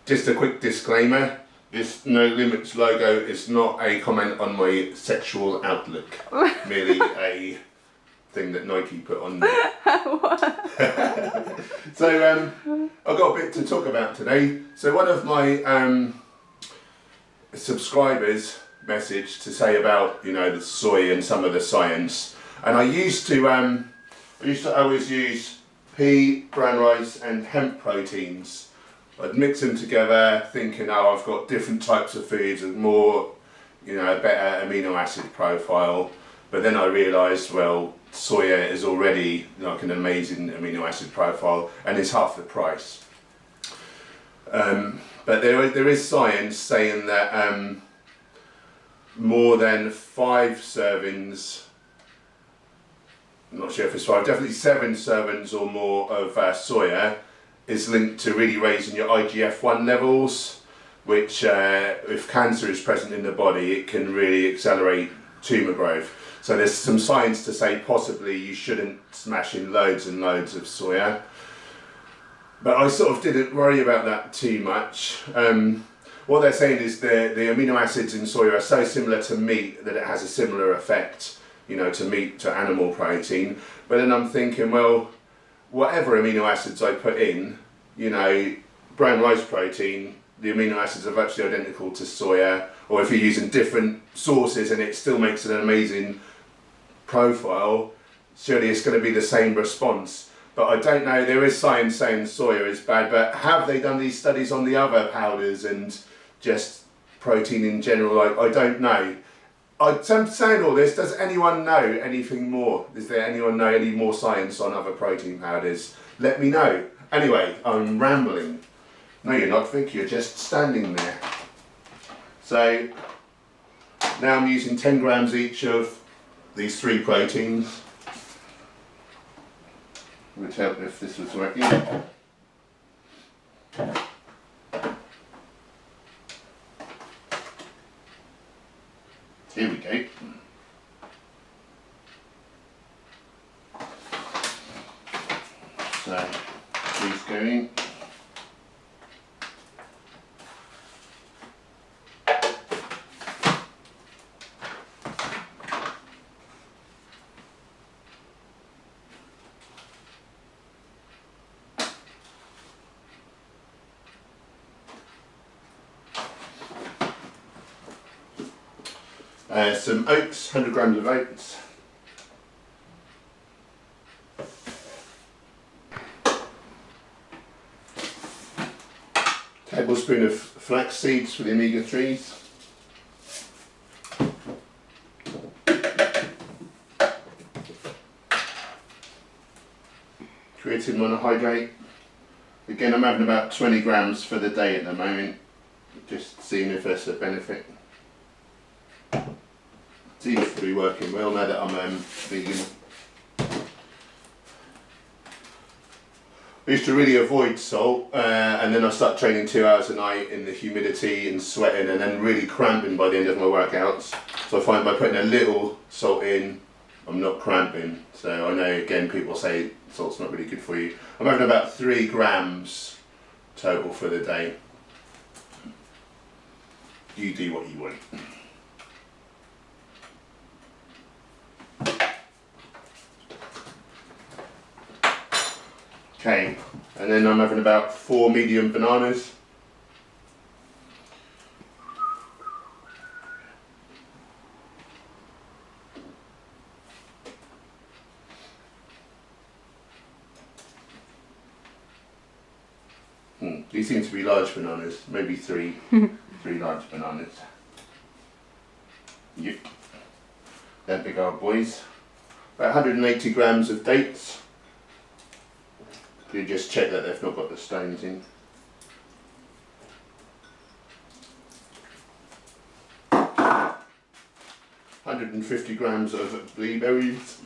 Just a quick disclaimer, this No Limits logo is not a comment on my sexual outlook, merely a thing that Nike put on there. So I've got a bit to talk about today. So one of my subscribers messaged to say about, you know, the soy and some of the science, and I used to always use pea, brown rice and hemp proteins. I'd mix them together thinking, oh, I've got different types of foods and more, you know, a better amino acid profile. But then I realised, well, soya is already like an amazing amino acid profile and it's half the price. But there is science saying that more than 5 servings, I'm not sure if it's 5, definitely 7 servings or more of soya is linked to really raising your IGF-1 levels, which if cancer is present in the body, it can really accelerate tumour growth. So there's some science to say possibly you shouldn't smash in loads and loads of soya. But I sort of didn't worry about that too much. What they're saying is the amino acids in soya are so similar to meat that it has a similar effect, you know, to meat, to animal protein. But then I'm thinking, well, whatever amino acids I put in, you know, brown rice protein, the amino acids are virtually identical to soya, or if you're using different sources and it still makes it an amazing profile, surely it's going to be the same response. But I don't know, there is science saying soya is bad, but have they done these studies on the other powders and just protein in general? I don't know. I'm saying all this, does anyone know anything more? Does there anyone know any more science on other protein powders? Let me know. Anyway, I'm rambling. No, you're not, Vic, you're just standing there. So, now I'm using 10 grams each of these 3 proteins. Would help if this was working. Here we go. So, these go in. Some oats, 100 grams of oats. Tablespoon of flax seeds for the omega-3s. Creatine monohydrate. Again, I'm having about 20 grams for the day at the moment, just seeing if there's a benefit. Seems to be working well now that I'm vegan. I used to really avoid salt, and then I started training 2 hours a night in the humidity and sweating, and then really cramping by the end of my workouts. So I find by putting a little salt in, I'm not cramping. So I know, again, people say salt's not really good for you. I'm having about 3 grams total for the day. You do what you want. Okay, and then I'm having about 4 medium bananas. These seem to be large bananas, maybe 3 large bananas. Yep, they're big old boys. About 180 grams of dates. You just check that they've not got the stones in. $150 grams of blueberries.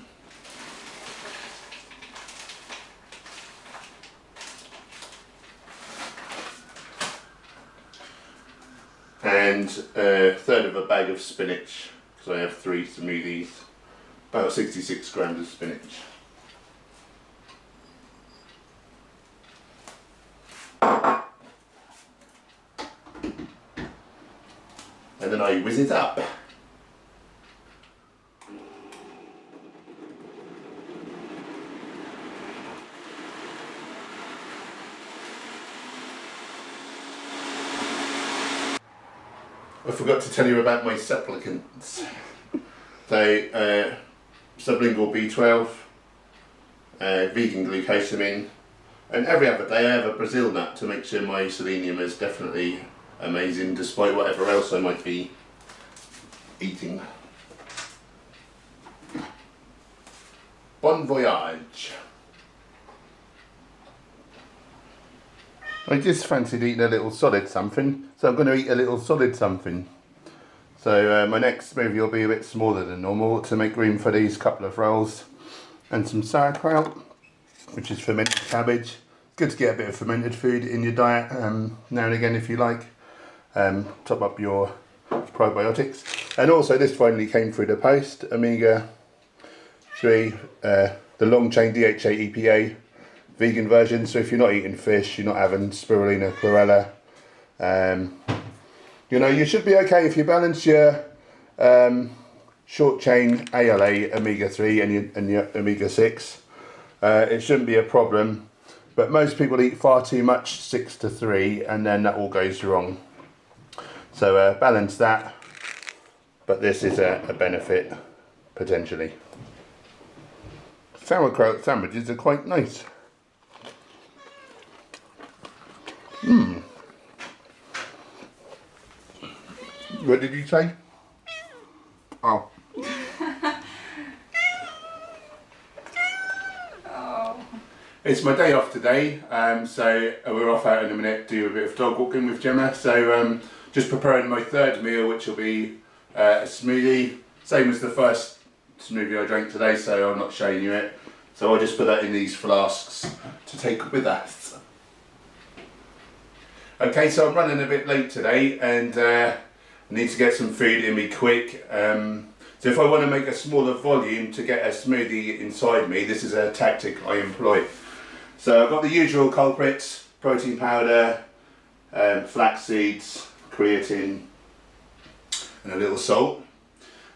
And a third of a bag of spinach, because I have 3 smoothies. About 66 grams of spinach. and then I whiz it up. I forgot to tell you about my supplicants. So, sublingual B12, vegan glucosamine, and every other day I have a Brazil nut to make sure my selenium is definitely amazing despite whatever else I might be eating. Bon voyage. I just fancied eating a little solid something, so I'm going to eat a little solid something. So my next smoothie will be a bit smaller than normal to make room for these couple of rolls. And some sauerkraut, which is fermented cabbage. Good to get a bit of fermented food in your diet now and again if you like. Top up your probiotics. And also this finally came through the post, omega 3, the long chain DHA EPA vegan version. So if you're not eating fish, you're not having spirulina, chlorella, you know, you should be okay if you balance your short chain ALA omega 3 and your omega 6. It shouldn't be a problem, but most people eat far too much 6 to 3 and then that all goes wrong. So balance that, but this is a benefit potentially. Sauerkraut sandwiches are quite nice. What did you say? Oh. It's my day off today, so we're off out in a minute to do a bit of dog walking with Gemma. So just preparing my third meal, which will be a smoothie, same as the first smoothie I drank today, so I'm not showing you it. So I'll just put that in these flasks to take with us. Okay, so I'm running a bit late today and I need to get some food in me quick. So if I want to make a smaller volume to get a smoothie inside me, this is a tactic I employ. So I've got the usual culprits: protein powder, flax seeds, creatine, and a little salt.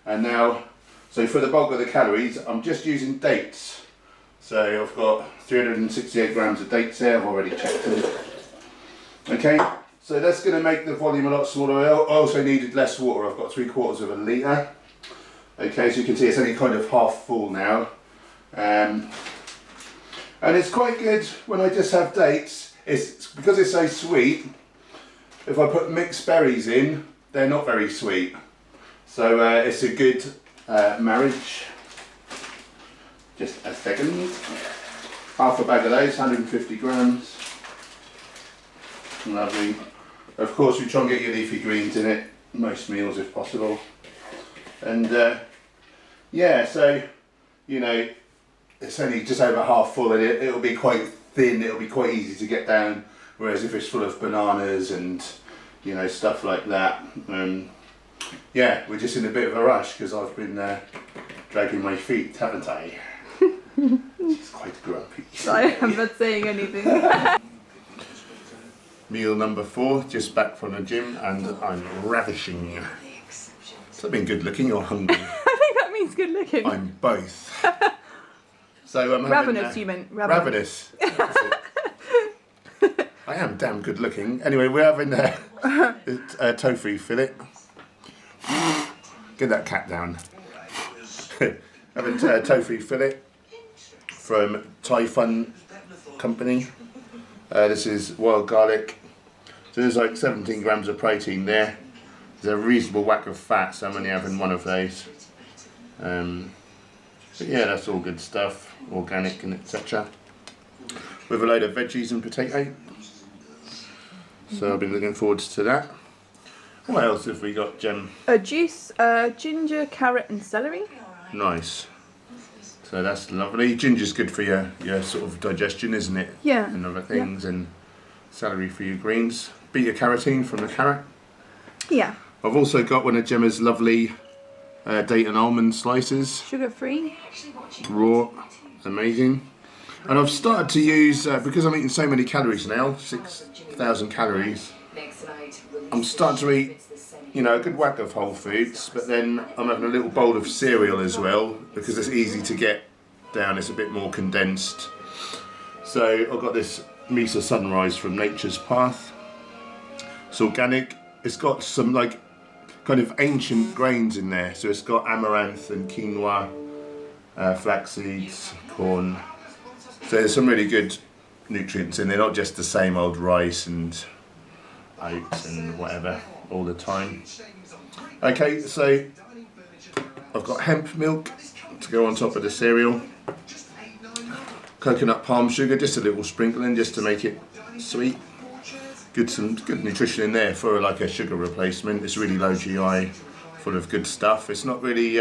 And now, so for the bulk of the calories, I'm just using dates. So I've got 368 grams of dates there, I've already checked them. Okay, so that's going to make the volume a lot smaller. I also needed less water, I've got 3/4 of a litre. Okay, so you can see it's only kind of half full now. And it's quite good when I just have dates. It's because it's so sweet. If I put mixed berries in, they're not very sweet. So it's a good marriage. Just a second. Half a bag of those, 150 grams. Lovely. Of course, we try and get your leafy greens in it, most meals if possible. And yeah, so you know, it's only just over half full, and it'll be quite thin. It'll be quite easy to get down. Whereas if it's full of bananas and you know stuff like that, yeah, we're just in a bit of a rush because I've been dragging my feet, haven't I? It's quite grumpy. I'm not saying anything. Meal number 4, just back from the gym, and I'm ravishing. Does that mean good looking or hungry? I think that means good looking. I'm both. So I'm ravenous, having, you meant ravenous. I am damn good looking. Anyway, we're having a tofu fillet. Get that cat down. Having a tofu fillet from Thai Fun Company. This is wild garlic. So there's like 17 grams of protein there. There's a reasonable whack of fat, so I'm only having one of those. But yeah, that's all good stuff, organic and etc. With a load of veggies and potato. So I've been looking forward to that. What else have we got, Jem? A juice, ginger, carrot and celery. Nice. So that's lovely. Ginger's good for your sort of digestion, isn't it? Yeah. And other things, and celery for your greens. Beta carotene from the carrot. Yeah. I've also got one of Gemma's lovely date and almond slices. Sugar free. Raw. Amazing. And I've started to use, because I'm eating so many calories now, 6,000 calories, I'm starting to eat you know, a good whack of whole foods, but then I'm having a little bowl of cereal as well because it's easy to get down. It's a bit more condensed. So I've got this Misa Sunrise from Nature's Path. It's organic. It's got some like kind of ancient grains in there. So it's got amaranth and quinoa, flax seeds, corn. So there's some really good nutrients in there, not just the same old rice and oats and whatever all the time. Okay, so I've got hemp milk to go on top of the cereal. Coconut palm sugar, just a little sprinkling just to make it sweet. Some good nutrition in there for like a sugar replacement. It's really low GI, full of good stuff. It's not really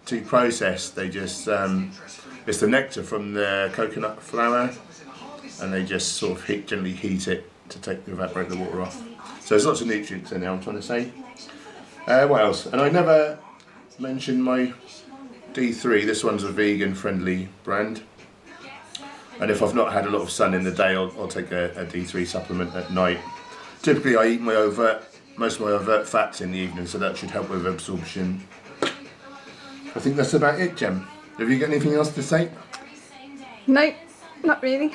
too processed. They just it's the nectar from the coconut flour, and they just sort of gently heat it to evaporate the water off. So there's lots of nutrients in there, I'm trying to say. What else? And I never mentioned my D3. This one's a vegan friendly brand. And if I've not had a lot of sun in the day, I'll take a D3 supplement at night. Typically I eat most of my overt fats in the evening, so that should help with absorption. I think that's about it, Jem. Have you got anything else to say? No, not really.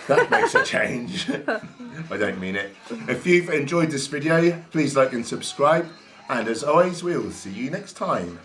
That makes a change. I don't mean it. If you've enjoyed this video, please like and subscribe. And as always, we'll see you next time.